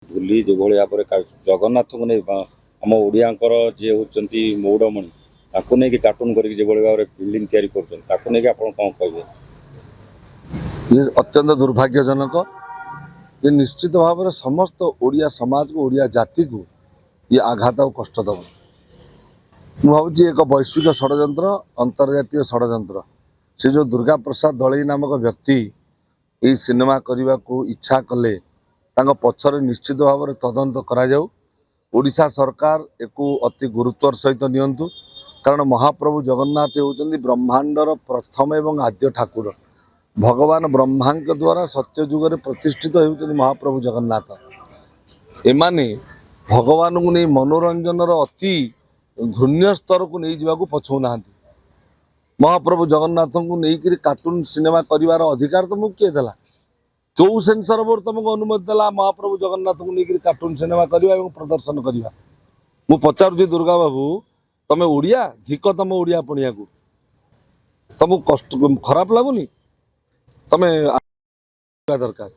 भूली जो भाव जगन्नाथ को नहीं आम ओडियांकर जी होती मौड़मणि ताको नहीं कार्टून करके जो भाव में फिल्म तैयारी कर कौन कहे ये अत्यंत दुर्भाग्यजनक। ये निश्चित भाव में समस्त ओडिया समाज को ओडिया जाति को ये आघात और कष्ट दब। मु भावी एक वैश्विक षड्यंत्र अंतर्जातीय षड्यंत्र से जो दुर्गा प्रसाद दलई नामक व्यक्ति ये सिनेमा करने को इच्छा कले पछरे निश्चित भाव में तदंत करा जाऊ। ओडिशा सरकार एक अति गुरुत्वर सहित नियंतु कारण महाप्रभु जगन्नाथ होउचंदी ब्रह्मांडर प्रथम एवं आद्य ठाकुर। भगवान ब्रह्मा के द्वारा सत्य जुग में प्रतिष्ठित होउचंदी महाप्रभु जगन्नाथ। एमाने भगवान को नहीं मनोरंजन अति घृण्य स्तर को नहीं जावाक पछौना। महाप्रभु जगन्नाथ को लेकर कार्टून सिनेमा करिवार अधिकार तुमको किए देला? क्यों सेंसर बोर्ड तुमको अनुमति देला महाप्रभु जगन्नाथ को लेकर कार्टून सिनेमा करवा और प्रदर्शन करवा? मु पचारुची दुर्गा बाबू तमे ओडिया धिक तुम ओडिया पणिया को तुमको कष्ट खराब लगुनि? तमे दरकार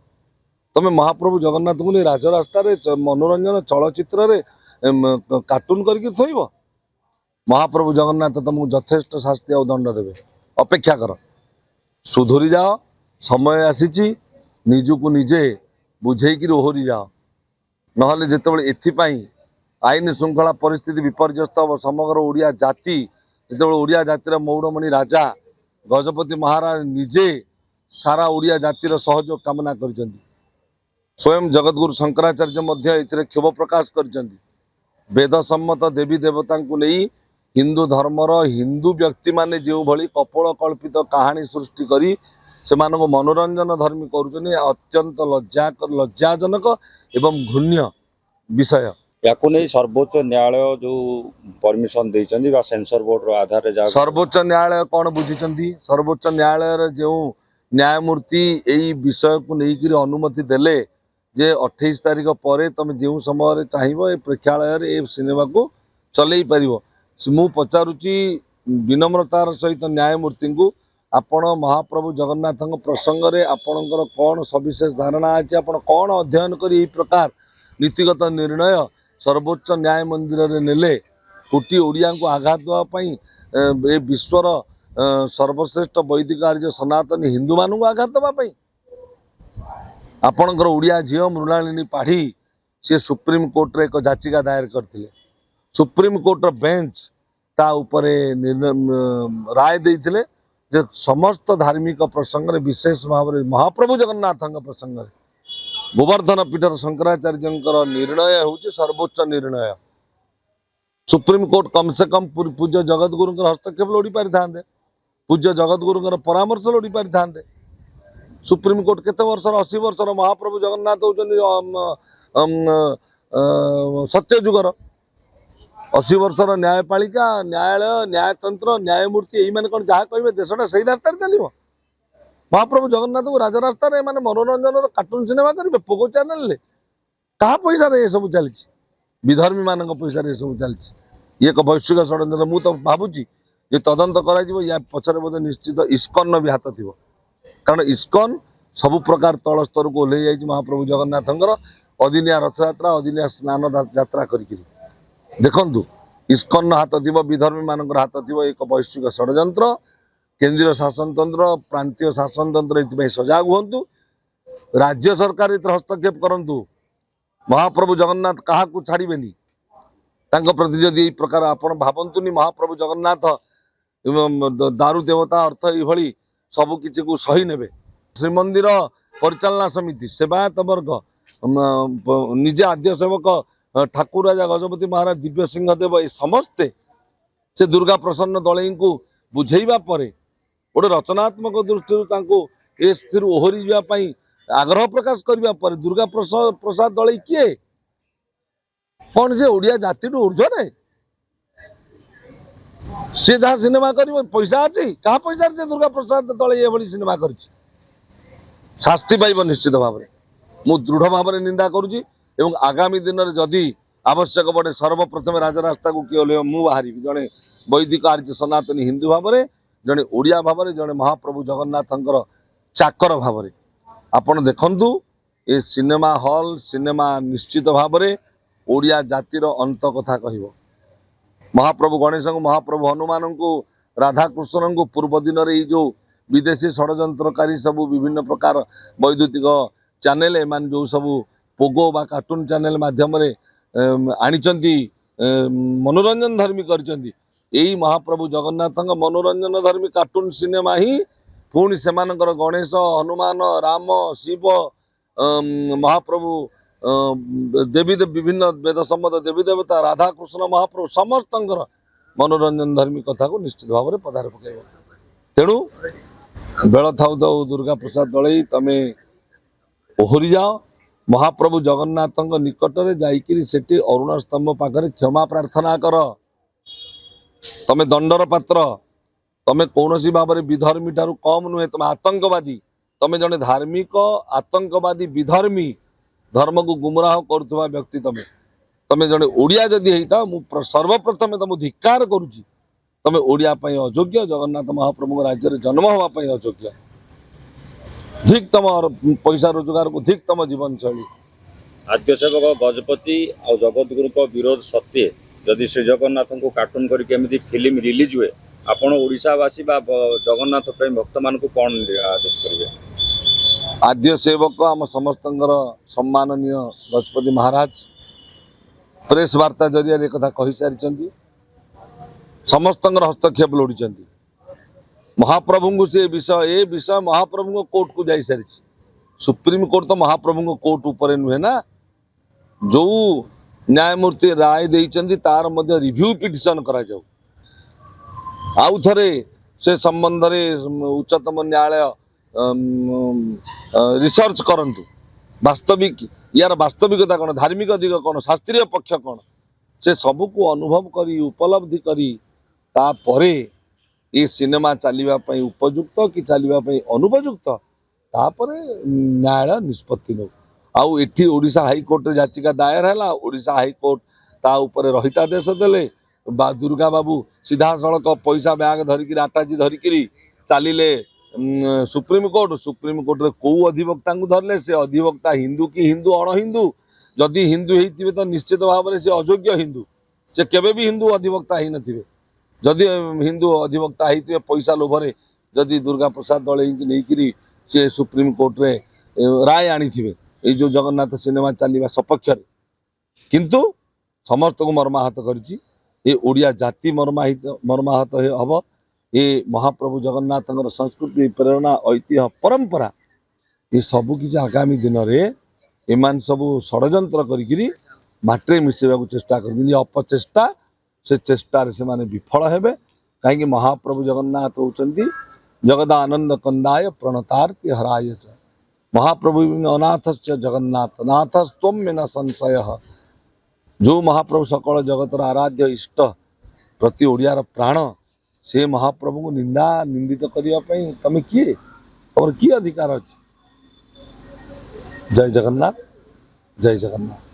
तमे महाप्रभु जगन्नाथ को नहीं राजरास्ता मनोरंजन चलचित्र कार्टून करके थोइब? महाप्रभु जगन्नाथ तुमको यथेष्ट शास्ति और दंड देवे। अपेक्षा कर, सुधुरी जाओ, समय आसी निजु निजे बुझेक ओहरी जाओ। नहले जितेबाला एथिपाई आईन श्रृंखला परिस्थिति विपर्यस्त हम समग्र ओडिया जाति जितेबाला ओडिया जातिर मौड़मणि राजा गजपति महाराज निजे सारा ओडिया जातिर सहयोग कामना कर स्वयं जगतगुरु शंकराचार्य ए क्षोभ प्रकाश कर वेद सम्मत देवी देवता को नहीं हिंदू धर्मर हिंदू व्यक्ति माने जो भली कपोल कल्पित कहानी सृष्टि करी से मनोरंजन धर्मी कर अत्यंत लज्जाजनक एवं घृण्य विषय। या नहीं सर्वोच्च न्यायालय जो परमिशन देइछन्ती बा सेंसर बोर्ड रो आधार रे सर्वोच्च न्यायालय कौन बुझी? सर्वोच्च न्यायालय जो न्यायमूर्ति यही विषय को लेकर अनुमति देले जे 28 तारीख पर तुम जो समय चाहिए प्रेक्षालय सिनेमा को चलई पार। मु पचारुची विनम्रतार सहित न्यायमूर्ति को आपण महाप्रभु जगन्नाथ प्रसंग में आपणकर कौन सविशेष धारणा अच्छे आप कौन अध्ययन कर प्रकार नीतिगत निर्णय सर्वोच्च न्याय मंदिर में नेले कोटी ओडिया को आघात देवाई विश्वर सर्वश्रेष्ठ वैदिक आर्य सनातन हिंदू मान को आघात देवाई आपणकर ओडिया झील मृणालिनी पाढ़ी सी सुप्रीम कोर्ट रे एक याचिका दायर करथिले। सुप्रीम कोर्ट बेंच ता उपरे राय देइथिले जे समस्त धार्मिक प्रसंग में विशेष भाव में महाप्रभु जगन्नाथ प्रसंग में गोवर्धन पीठर शंकराचार्य निर्णय हूँ सर्वोच्च निर्णय। सुप्रीम कोर्ट कम से कम पूज्य जगतगुरु हस्तक्षेप लोड़ी पारि था, पूज्य जगतगुरु परामर्श लोड़ी पारि था। सुप्रीम कोर्ट केते वर्षर 80 वर्षर महाप्रभु जगन्नाथ होउचंदी सत्य जुगर 80 वर्षर न्यायपालिका न्यायालय न्यायतंत्र न्यायमूर्ति यही मैंने कौन जहाँ कहे देशटा से रास्ता चलो। महाप्रभु जगन्नाथ को राजरास्ता मैंने मनोरंजन कार्टून सिनेमा करेंगे पोगो चैनल क्या पैसा ये सब चली विधर्मी मान पैसा ये सब चली एक वैश्विक षड्यंत्र। मु तो भावुची ये तदंत कर पछरे बोधे निश्चित इस्कन भी हाथ थी कारण इस्कन सबु प्रकार तल स्तर को ओह्ल जाइए महाप्रभु जगन्नाथ अदिनिया रथयात्रा अदिनिया स्नान यात्रा करी देखु इस्कन हाथ थी विधर्मी मान हाथ थी एक वैश्विक षड्यंत्र। केंद्रीय शासन तंत्र प्रांतीय शासन तंत्र ये सजाग हूँ राज्य सरकार हस्तक्षेप करूँ महाप्रभु जगन्नाथ क्या छाड़बेनि प्रति जदि यही प्रकार आप भावतुनि महाप्रभु जगन्नाथ दारु देवता अर्थ ये सबकि को सही ने श्रीमंदिर परिचालना समिति सेवायत वर्ग निजे आद्य सेवक ठाकुर राजा गजपति महाराज दिव्य सिंह देव ये समस्ते से दुर्गा प्रसन्न दलई को बुझेवा पर गोटे रचनात्मक दृष्टि ओहरी जावाई आग्रह प्रकाश करने पर दुर्गा प्रसाद दलई किए कौन से ओडिया जाति ऊर्ध्वे सी जहाँ सिनेमा कर पैसा अच्छी क्या पैसा से दुर्गा प्रसाद दलई ये सिनेमा कर शास्ति पाइब निश्चित भाव में मु दृढ़ भाव में निंदा करुँची। आगामी दिन में जदि आवश्यक पड़े सर्वप्रथम राजरास्ता को किए ओह्ल मु बाहरी जड़े वैदिक आर्य सनातन हिंदू भाव में जड़े ओडिया भाव में जड़े महाप्रभु जगन्नाथ चाकर भाव में आपण देखु ए सिनेमा हॉल सिनेमा निश्चित भाव में ओडिया जातिर अंत कथा कहिबो। महाप्रभु गणेश को महाप्रभु हनुमान को राधाकृष्ण को पूर्व दिन में जो विदेशी षड्यंत्रकारी सब विभिन्न प्रकार वैद्युतिक चैनल एमान जो सब पोगो बा कार्टून चैनल माध्यम आनी मनोरंजन धर्मी कर महाप्रभु जगन्नाथ मनोरंजन धर्मी कार्टून सिनेमा ही पुणी से गणेश हनुमान राम शिव महाप्रभु देवी विभिन्न वेद सम्मत देवी देवता राधा कृष्ण महाप्रभु समस्त मनोरंजन धर्मी कथा को निश्चित भाव में पदार पकड़ तेणु बेल थाऊ थाऊ दुर्गा प्रसाद दलई तमे ओहरी जाओ महाप्रभु जगन्नाथ निकट में जाकि अरुण स्तंभ पाखे क्षमा प्रार्थना कर तमे दंडर पात्र तमे कौन सी भाव में विधर्मी ठारू कम नुहे तुम आतंकवादी तमे जने धार्मिक आतंकवादी विधर्मी धर्म को गुमराह करुवा व्यक्ति तमे तमे जने ओडिया जदि होता मु सर्वप्रथम तुम धिक्कार करुची तमे ओडिया पई अयोग्य जगन्नाथ महाप्रभु राज्य में जन्म होगा अयोग्य धिक तम पैसा रोजगार को धिक तम जीवन शैली। आद्य सेवक गजपति और जगतगुरु को विरोध सत्वे जदि श्री जगन्नाथ को कार्टून करके फिल्म रिलीज हुए आपण ओडिशावासी बा जगन्नाथ प्रेमी भक्त मान को कौन आदेश करेंगे? आद्य सेवक आम समस्त सम्माननीय गजपति महाराज प्रेस वार्ता जरिया कथा कही सारी समस्त हस्तक्षेप लोड़ी महाप्रभु को से विषय महाप्रभु को कोर्ट को जाई सारी सुप्रीम कोर्ट तो महाप्रभु को कोर्ट ऊपर नुहे ना जो न्यायमूर्ति राय देइचंदी तार मध्य रिव्यू पिटिशन करा जाऊ आउ थरे से संबंध रे उच्चतम न्यायालय रिसर्च करंतु वास्तविक यार वास्तविकता कौन धार्मिक दिग कौन शास्त्रीय पक्ष कौन से सबू को अनुभव करी उपलब्धि करी तापरे ये सिनेमा चलवा उपयुक्त कि चलवा अनुपयुक्त तापरे न्यायालय निष्पत्ति नौ आउ एठी ओडिशा हाईकोर्ट रे याचिका दायर है ओडिशा हाईकोर्ट ता ऊपर रहितादेश देले दुर्गा बाबू सीधा सड़क पैसा बैग धरिकी आटाजी धरिकी चलिले सुप्रीम कोर्ट रे कौ अधिवक्ता को धरले से अधिवक्ता हिंदू कि हिंदू अण हिंदू जदि हिंदू होइतिबे तो निश्चित भाव में से अयोग्य हिंदू से केबे भी हिंदू अधिवक्ता ही नथिबे जदि हिंदू अधिवक्ता होइतिबे पैसा लोभरे जदि दुर्गा प्रसाद दले नहीं से सुप्रीम कोर्ट रे राय आनी ये जो जगन्नाथ सिनेमा चलवा सपक्ष किंतु समस्त को मर्माहत करिछि ये ओडिया जाति मर्माहत हम ये महाप्रभु जगन्नाथ संस्कृति प्रेरणा ऐतिह्य परंपरा ये सबू किसी आगामी दिन में एमान सबू षड्यंत्र करी माटे मिसेबा को चेष्टा कर अपचेष्टा से चेष्टार से माने विफल हेबे कहीं महाप्रभु जगन्नाथ होचंती जगदानंद कंदाय प्रणतार्ति हराय च महाप्रभु अनाथस्य जगन्नाथ नाथस्त्वं में न संशय जो महाप्रभु सकल जगतर आराध्य इष्ट प्रति ओडियार प्राण से महाप्रभु को निंदित करने तमें किए और किए अधिकार अच्छे। जय जगन्नाथ जय जगन्नाथ।